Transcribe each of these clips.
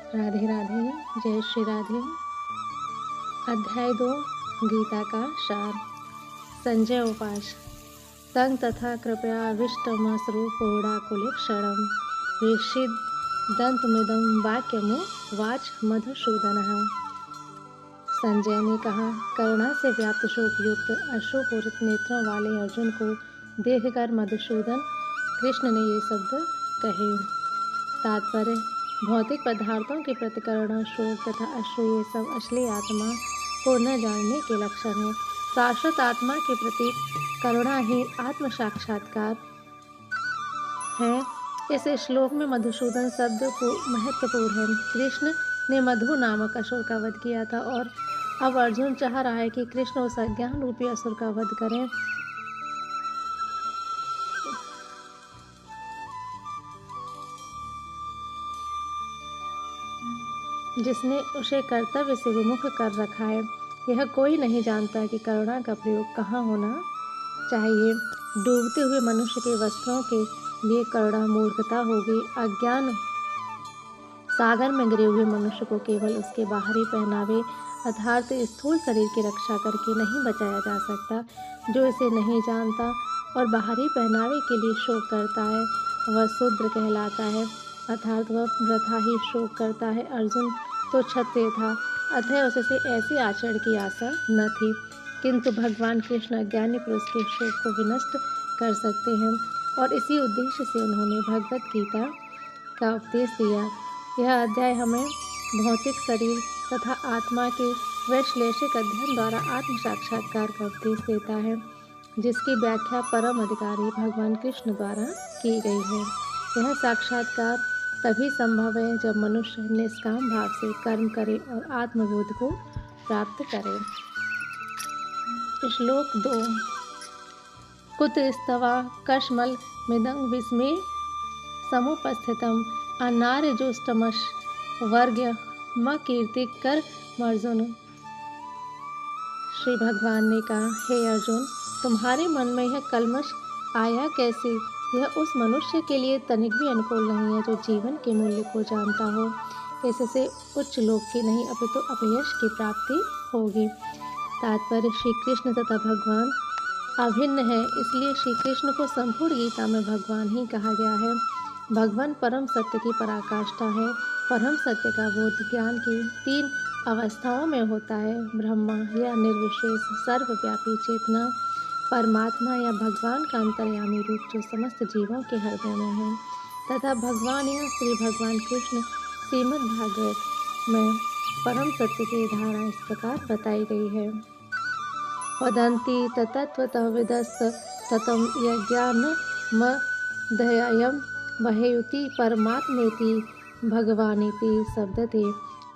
राधे राधे। जय श्री राधे। अध्याय 2 गीता का सार। संजय उवाच। तं तथा कृपया विष्टमश्रुपूर्णाकुलेक्षणं ऋषिदन्तमिदं वाक्यमुवाच मधुसूदनः। संजय ने कहा, करुणा से व्याप्त शोकयुक्त अश्रुपूरित नेत्रों वाले अर्जुन को देखकर मधुसूदन कृष्ण ने ये शब्द कहे। तात्पर्य: भौतिक पदार्थों के प्रति करुणा, शोक तथा अश्रु ये सब असली आत्मा को न जानने के लक्षण हैं। शाश्वत आत्मा के प्रति करुणा ही आत्म साक्षात्कार है। इस श्लोक में मधुसूदन शब्द महत्वपूर्ण है। कृष्ण ने मधु नामक असुर का वध किया था और अब अर्जुन चाह रहा है कि कृष्ण उस अज्ञान रूपी असुर का वध करें, जिसने उसे कर्तव्य से विमुख कर रखा है। यह कोई नहीं जानता कि करुणा का प्रयोग कहाँ होना चाहिए। डूबते हुए मनुष्य के वस्त्रों के लिए करुणा मूर्खता होगी। अज्ञान सागर में गिरे हुए मनुष्य को केवल उसके बाहरी पहनावे अर्थात स्थूल शरीर की रक्षा करके नहीं बचाया जा सकता। जो इसे नहीं जानता और बाहरी पहनावे के लिए शोक करता है वह शूद्र कहलाता है, अर्थात वह वृथा ही शोक करता है। अर्जुन तो क्षत्रिय था, अतः उससे ऐसे आचरण की आशा न थी, किंतु भगवान कृष्ण अज्ञानी पुरुष के शोक को विनष्ट कर सकते हैं और इसी उद्देश्य से उन्होंने भगवत गीता का उपदेश दिया। यह अध्याय हमें भौतिक शरीर तथा आत्मा के वैश्लेषिक अध्ययन द्वारा आत्म साक्षात्कार का उपदेश देता है, जिसकी व्याख्या परम अधिकारी भगवान कृष्ण द्वारा की गई है। यह साक्षात्कार तभी संभव है जब मनुष्य निष्काम भाव से कर्म करे और आत्मबोध को प्राप्त करे। श्लोक 2। कुतस्तवा कश्मल मिदं विस्मे समुपस्थितम अनार्यजुष्टमश वर्ग्य मकीर्ति कर अर्जुन। श्री भगवान ने कहा, हे अर्जुन, तुम्हारे मन में यह कलमश आया कैसे? यह उस मनुष्य के लिए तनिक भी अनुकूल नहीं है जो जीवन के मूल्य को जानता हो। इससे उच्च लोक की नहीं अपितु अपयश की प्राप्ति होगी। तात्पर्य: श्री कृष्ण तथा भगवान अभिन्न है, इसलिए श्री कृष्ण को संपूर्ण गीता में भगवान ही कहा गया है। भगवान परम सत्य की पराकाष्ठा है। परम सत्य का बोध ज्ञान की 3 अवस्थाओं में होता है: ब्रह्मा या निर्विशेष सर्वव्यापी चेतना, परमात्मा या भगवान का अंतर्यामी रूप जो समस्त जीवों के हृदय में है, तथा भगवान या श्री भगवान कृष्ण। श्रीमद् भागवत में परम सत्य की धारणा इस प्रकार बताई गई है। वदन्ति तत्त्वतः विदस्त ततं यज्ञानमध्ययं बहेयुति परमात्मेति भगवानिति शब्दते।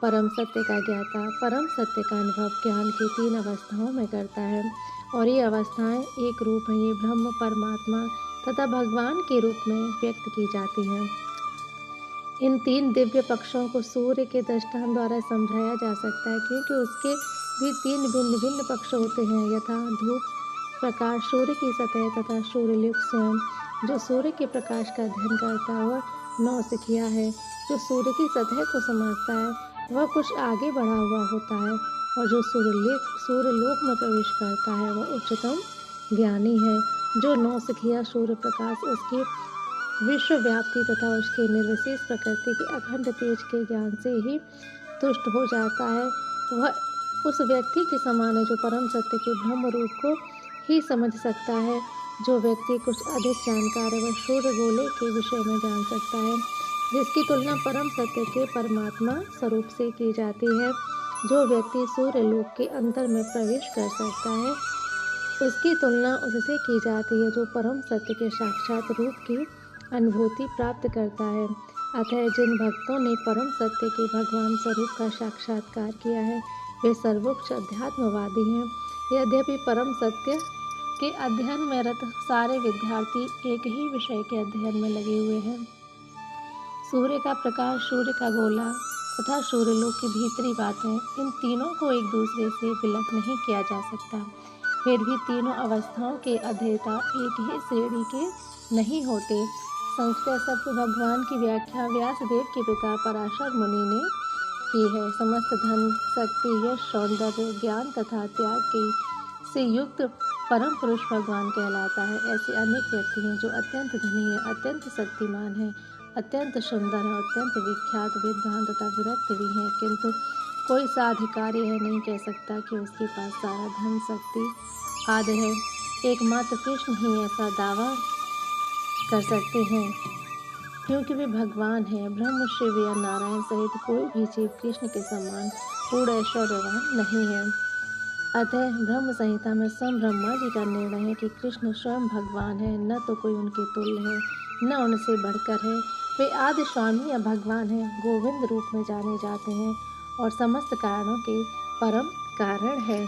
परम सत्य का ज्ञाता परम सत्य का अनुभव ज्ञान की 3 अवस्थाओं में करता है और ये अवस्थाएं एक रूप हैं। ये ब्रह्म, परमात्मा तथा भगवान के रूप में व्यक्त की जाती हैं। इन 3 दिव्य पक्षों को सूर्य के दृष्टांत द्वारा समझाया जा सकता है, क्योंकि उसके भी 3 भिन्न भिन्न पक्ष होते हैं, यथा धूप प्रकाश, सूर्य की सतह तथा सूर्यलोक स्वयं। जो सूर्य के प्रकाश का अध्ययन करता है वह नौसिखिया है। जो सूर्य की सतह को समझता है वह कुछ आगे बढ़ा हुआ होता है, और जो सूर्यलोक में प्रवेश करता है वह उच्चतम ज्ञानी है। जो नौसिखिया सूर्य प्रकाश, उसकी विश्व व्याप्ति तथा उसके निर्विशेष प्रकृति के अखंड तेज के ज्ञान से ही तुष्ट हो जाता है, वह उस व्यक्ति के समान है जो परम सत्य के ब्रह्म रूप को ही समझ सकता है। जो व्यक्ति कुछ अधिक जानकार है वह सूर्य गोले के विषय में जान सकता है, जिसकी तुलना परम सत्य के परमात्मा स्वरूप से की जाती है। जो व्यक्ति सूर्य लोक के अंतर में प्रवेश कर सकता है उसकी तुलना उससे की जाती है जो परम सत्य के साक्षात रूप की अनुभूति प्राप्त करता है। अतः जिन भक्तों ने परम सत्य के भगवान स्वरूप का साक्षात्कार किया है वे सर्वोच्च अध्यात्मवादी हैं। यद्यपि परम सत्य के अध्ययन में रत सारे विद्यार्थी एक ही विषय के अध्ययन में लगे हुए हैं। सूर्य का प्रकाश, सूर्य का गोला तथा सूर्यलोक की भीतरी बातें, इन तीनों को एक दूसरे से विलग नहीं किया जा सकता। फिर भी तीनों अवस्थाओं के अध्येता एक ही श्रेणी के नहीं होते। संस्कृत शब्द भगवान की व्याख्या व्यासदेव के पिता पराशर मुनि ने की है। समस्त धन, शक्ति, यश, सौंदर्य, ज्ञान तथा त्याग की से युक्त परम पुरुष भगवान कहलाता है। ऐसे अनेक व्यक्ति हैं जो अत्यंत धनी है, अत्यंत शक्तिमान है, अत्यंत सुंदर है, अत्यंत विख्यात, विद्वान तथा विरक्त भी हैं, किंतु कोई साधिकारी यह नहीं कह सकता कि उसके पास सारा धन, शक्ति आदि है। एकमात्र कृष्ण ही ऐसा दावा कर सकते हैं, क्योंकि वे भगवान हैं। ब्रह्म, शिव या नारायण सहित कोई भी जीव कृष्ण के समान पूर्ण ऐश्वर्यवान नहीं है। अतः ब्रह्म संहिता में स्वयं ब्रह्मा जी का निर्णय है कि कृष्ण स्वयं भगवान है, न तो कोई उनके तुल्य है, न उनसे बढ़कर है। वे आदि स्वामी या भगवान हैं, गोविंद रूप में जाने जाते हैं और समस्त कारणों के परम कारण है।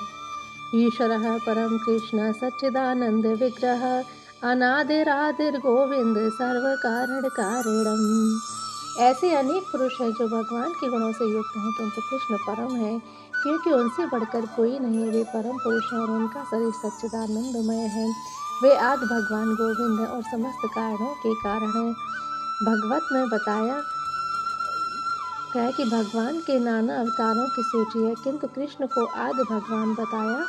ईश्वरः परम कृष्ण सच्चिदानंद विग्रह अनादिरादिर गोविंद सर्व कारण कारणम। ऐसे अनेक पुरुष हैं जो भगवान के गुणों से युक्त हैं, किंतु कृष्ण परम है, क्योंकि उनसे बढ़कर कोई नहीं। वे परम पुरुष हैं और उनका शरीर सच्चिदानंदमय है। वे आदि भगवान गोविंद हैं और समस्त कारणों के कारण हैं। भगवत में बताया गया कि भगवान के नाना अवतारों की सूची है, किंतु कृष्ण को आदि भगवान बताया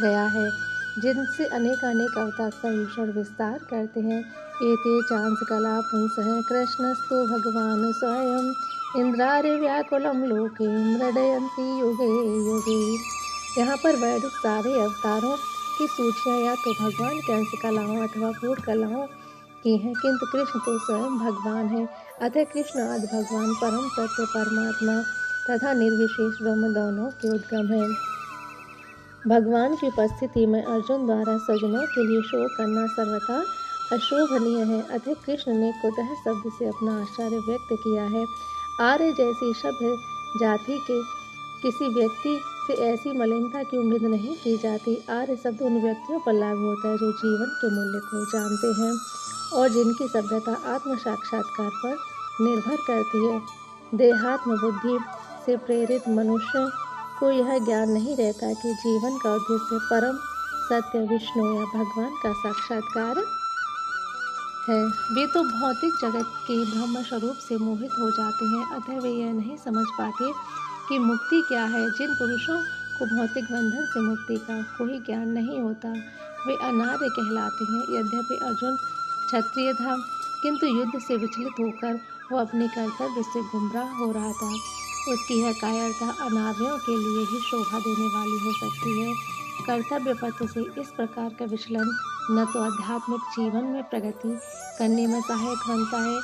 गया है, जिनसे अनेक अवतार का ईश्वर विस्तार करते हैं। एते चांस कला पुंसः कृष्णस्तु भगवान स्वयं इंद्रार्य व्याकुलम लोके मृडयन्ति युगे युगे। यहाँ पर वैदिक सारे अवतारों की सूचियाँ या तो भगवान के अंश कलाओं अथवा पूर्ण कलाओं की हैं, किंतु कृष्ण तो स्वयं भगवान है। अतः कृष्ण आदि भगवान परम सत्य परमात्मा तथा निर्विशेष ब्रह्म दोनों के उद्गम है। भगवान की उपस्थिति में अर्जुन द्वारा स्वजनों के लिए शोक करना सर्वथा अशोभनीय है। अतः कृष्ण ने कुतः शब्द से अपना आश्चर्य व्यक्त किया है। आर्य जैसी सभ्य जाति के किसी व्यक्ति से ऐसी मलिनता की उम्मीद नहीं की जाती। आर्य शब्द उन व्यक्तियों पर लागू होता है जो जीवन के मूल्य को जानते हैं और जिनकी सभ्यता आत्म साक्षात्कार पर निर्भर करती है। देहात्म बुद्धि से प्रेरित मनुष्य को यह ज्ञान नहीं रहता कि जीवन का उद्देश्य परम सत्य विष्णु या भगवान का साक्षात्कार है। वे तो भौतिक जगत के ब्रह्म स्वरूप से मोहित हो जाते हैं, अतः वे यह नहीं समझ पाते कि मुक्ति क्या है। जिन पुरुषों को भौतिक बंधन से मुक्ति का कोई ज्ञान नहीं होता, वे अनार्य कहलाते हैं। यद्यपि अर्जुन क्षत्रिय था, किंतु युद्ध से विचलित होकर वह अपने कर्तव्य से गुमराह हो रहा था। उसकी यह कायरता अनार्यों के लिए ही शोभा देने वाली हो सकती है। कर्तव्य पथ से इस प्रकार का विचलन न तो आध्यात्मिक जीवन में प्रगति करने में सहायक बनता है